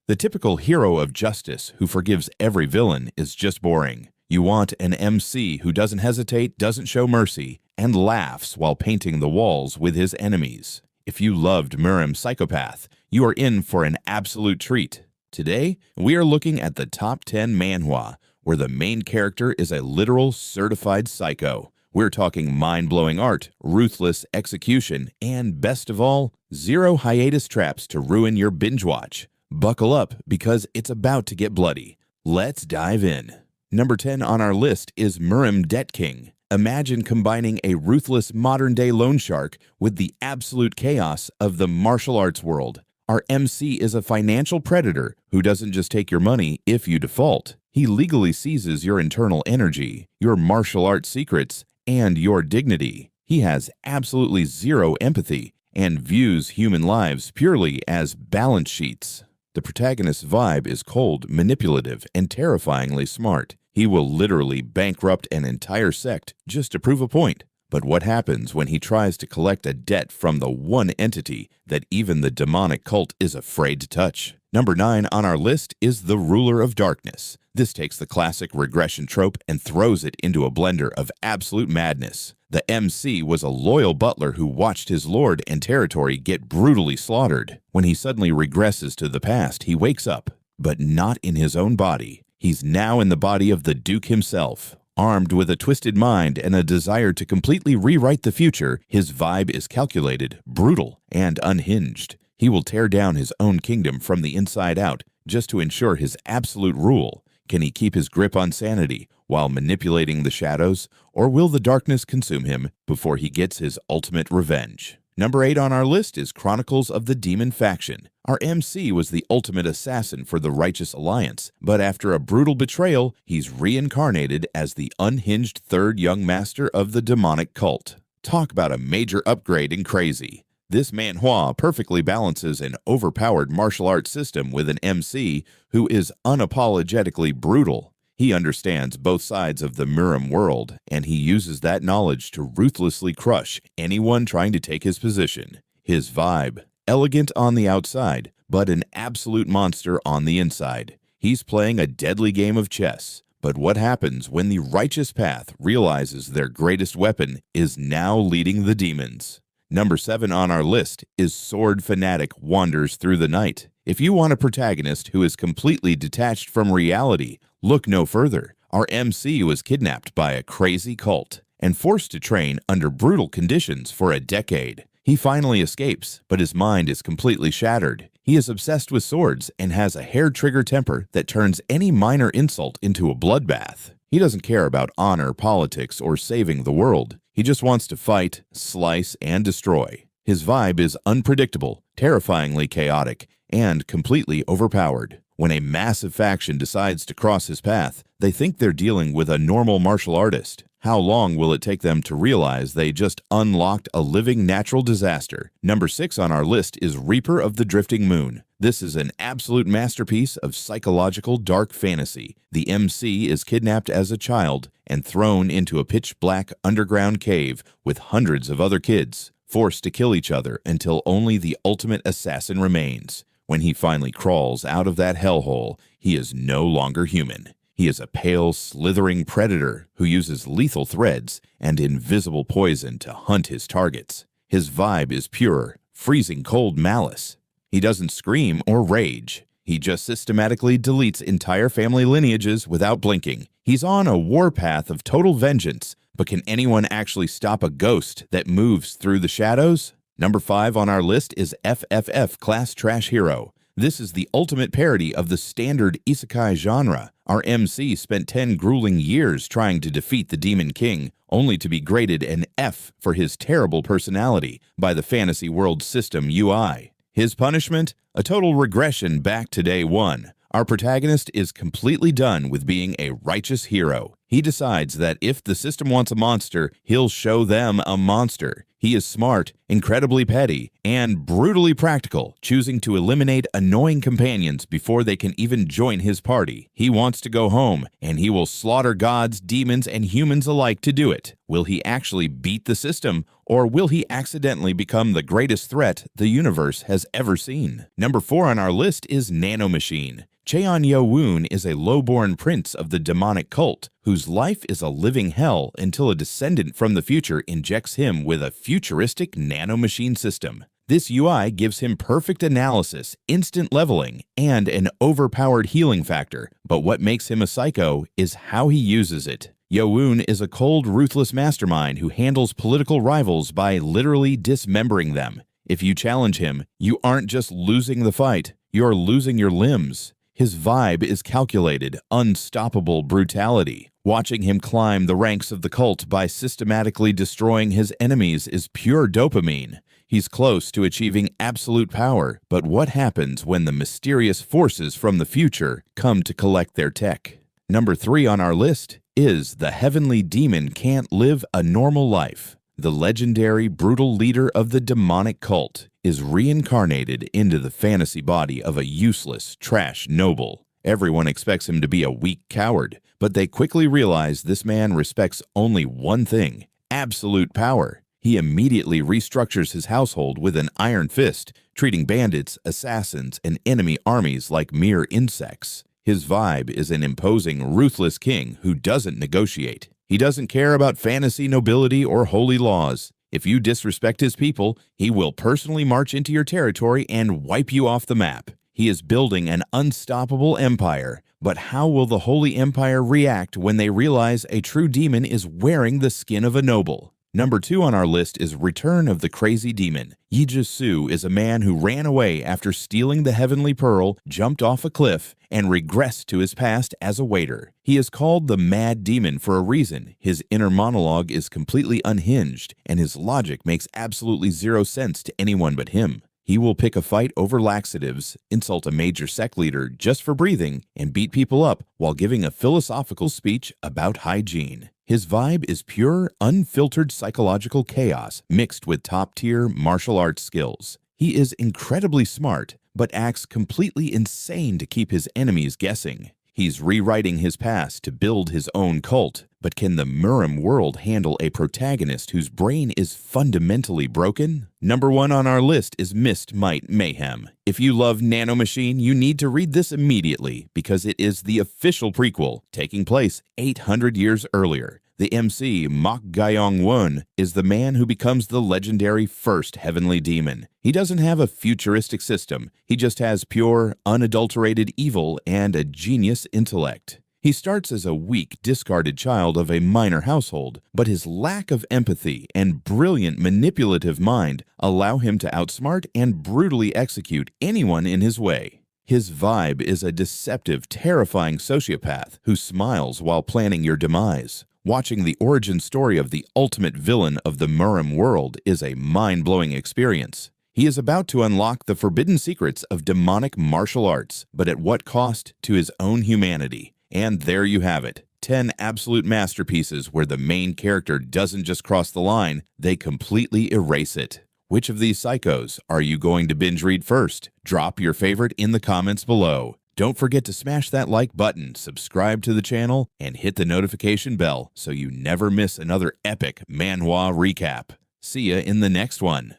The typical hero of justice who forgives every villain is just boring. You want an MC who doesn't hesitate, doesn't show mercy, and laughs while painting the walls with his enemies. If you loved Murim Psychopath, you are in for an absolute treat. Today, we are looking at the top 10 manhwa, where the main character is a literal certified psycho. We're talking mind-blowing art, ruthless execution, and best of all, zero hiatus traps to ruin your binge watch. Buckle up because it's about to get bloody. Let's dive in. Number 10 on our list is Murim Debt King. Imagine combining a ruthless modern-day loan shark with the absolute chaos of the martial arts world. Our MC is a financial predator who doesn't just take your money if you default. He legally seizes your internal energy, your martial arts secrets, and your dignity. He has absolutely zero empathy and views human lives purely as balance sheets. The protagonist's vibe is cold, manipulative, and terrifyingly smart. He will literally bankrupt an entire sect just to prove a point. But what happens when he tries to collect a debt from the one entity that even the demonic cult is afraid to touch? Number 9 on our list is the Ruler of Darkness. This takes the classic regression trope and throws it into a blender of absolute madness. The MC was a loyal butler who watched his lord and territory get brutally slaughtered. When he suddenly regresses to the past, he wakes up, but not in his own body. He's now in the body of the Duke himself. Armed with a twisted mind and a desire to completely rewrite the future, his vibe is calculated, brutal, and unhinged. He will tear down his own kingdom from the inside out just to ensure his absolute rule. Can he keep his grip on sanity while manipulating the shadows, or will the darkness consume him before he gets his ultimate revenge? Number 8 on our list is Chronicles of the Demon Faction. Our MC was the ultimate assassin for the Righteous Alliance, but after a brutal betrayal, he's reincarnated as the unhinged third young master of the demonic cult. Talk about a major upgrade in crazy. This manhwa perfectly balances an overpowered martial arts system with an MC who is unapologetically brutal. He understands both sides of the Murim world, and he uses that knowledge to ruthlessly crush anyone trying to take his position. His vibe, elegant on the outside, but an absolute monster on the inside. He's playing a deadly game of chess. But what happens when the righteous path realizes their greatest weapon is now leading the demons? Number 7 on our list is Sword Fanatic Wanders Through the Night. If you want a protagonist who is completely detached from reality, look no further. Our MC was kidnapped by a crazy cult and forced to train under brutal conditions for a decade. He finally escapes, but his mind is completely shattered. He is obsessed with swords and has a hair-trigger temper that turns any minor insult into a bloodbath. He doesn't care about honor, politics, or saving the world. He just wants to fight, slice, and destroy. His vibe is unpredictable, terrifyingly chaotic, and completely overpowered. When a massive faction decides to cross his path, they think they're dealing with a normal martial artist. How long will it take them to realize they just unlocked a living natural disaster? Number 6 on our list is Reaper of the Drifting Moon. This is an absolute masterpiece of psychological dark fantasy. The MC is kidnapped as a child and thrown into a pitch-black underground cave with hundreds of other kids, forced to kill each other until only the ultimate assassin remains. When he finally crawls out of that hellhole, he is no longer human. He is a pale, slithering predator who uses lethal threads and invisible poison to hunt his targets. His vibe is pure, freezing cold malice. He doesn't scream or rage. He just systematically deletes entire family lineages without blinking. He's on a warpath of total vengeance, but can anyone actually stop a ghost that moves through the shadows? Number 5 on our list is FFF Class Trash Hero. This is the ultimate parody of the standard isekai genre. Our MC spent 10 grueling years trying to defeat the Demon King, only to be graded an F for his terrible personality by the fantasy world system UI. His punishment? A total regression back to day one. Our protagonist is completely done with being a righteous hero. He decides that if the system wants a monster, he'll show them a monster. He is smart, incredibly petty, and brutally practical, choosing to eliminate annoying companions before they can even join his party. He wants to go home, and he will slaughter gods, demons, and humans alike to do it. Will he actually beat the system, or will he accidentally become the greatest threat the universe has ever seen? Number 4 on our list is Nano Machine. Cheon-Yo-woon is a low-born prince of the demonic cult, whose life is a living hell until a descendant from the future injects him with a futuristic nanomachine system. This UI gives him perfect analysis, instant leveling, and an overpowered healing factor, but what makes him a psycho is how he uses it. Yo-woon is a cold, ruthless mastermind who handles political rivals by literally dismembering them. If you challenge him, you aren't just losing the fight, you're losing your limbs. His vibe is calculated, unstoppable brutality. Watching him climb the ranks of the cult by systematically destroying his enemies is pure dopamine. He's close to achieving absolute power, but what happens when the mysterious forces from the future come to collect their tech? Number 3 on our list is The Heavenly Demon Can't Live a Normal Life. The legendary, brutal leader of the demonic cult is reincarnated into the fantasy body of a useless, trash noble. Everyone expects him to be a weak coward, but they quickly realize this man respects only one thing: absolute power. He immediately restructures his household with an iron fist, treating bandits, assassins, and enemy armies like mere insects. His vibe is an imposing, ruthless king who doesn't negotiate. He doesn't care about fantasy nobility or holy laws. If you disrespect his people, he will personally march into your territory and wipe you off the map. He is building an unstoppable empire, but how will the Holy Empire react when they realize a true demon is wearing the skin of a noble? Number 2 on our list is Return of the Crazy Demon. Yi-Ju-Soo is a man who ran away after stealing the Heavenly Pearl, jumped off a cliff, and regressed to his past as a waiter. He is called the Mad Demon for a reason. His inner monologue is completely unhinged, and his logic makes absolutely zero sense to anyone but him. He will pick a fight over laxatives, insult a major sect leader just for breathing, and beat people up while giving a philosophical speech about hygiene. His vibe is pure, unfiltered psychological chaos mixed with top-tier martial arts skills. He is incredibly smart, but acts completely insane to keep his enemies guessing. He's rewriting his past to build his own cult, but can the Murim world handle a protagonist whose brain is fundamentally broken? Number 1 on our list is Mist, Might, Mayhem. If you love Nanomachine, you need to read this immediately because it is the official prequel, taking place 800 years earlier. The MC, Mok Gyeong-won, is the man who becomes the legendary first heavenly demon. He doesn't have a futuristic system. He just has pure, unadulterated evil and a genius intellect. He starts as a weak, discarded child of a minor household, but his lack of empathy and brilliant manipulative mind allow him to outsmart and brutally execute anyone in his way. His vibe is a deceptive, terrifying sociopath who smiles while planning your demise. Watching the origin story of the ultimate villain of the Murim world is a mind-blowing experience. He is about to unlock the forbidden secrets of demonic martial arts, but at what cost to his own humanity? And there you have it, 10 absolute masterpieces where the main character doesn't just cross the line, they completely erase it. Which of these psychos are you going to binge read first? Drop your favorite in the comments below. Don't forget to smash that like button, subscribe to the channel, and hit the notification bell so you never miss another epic Manhwa Recap. See ya in the next one.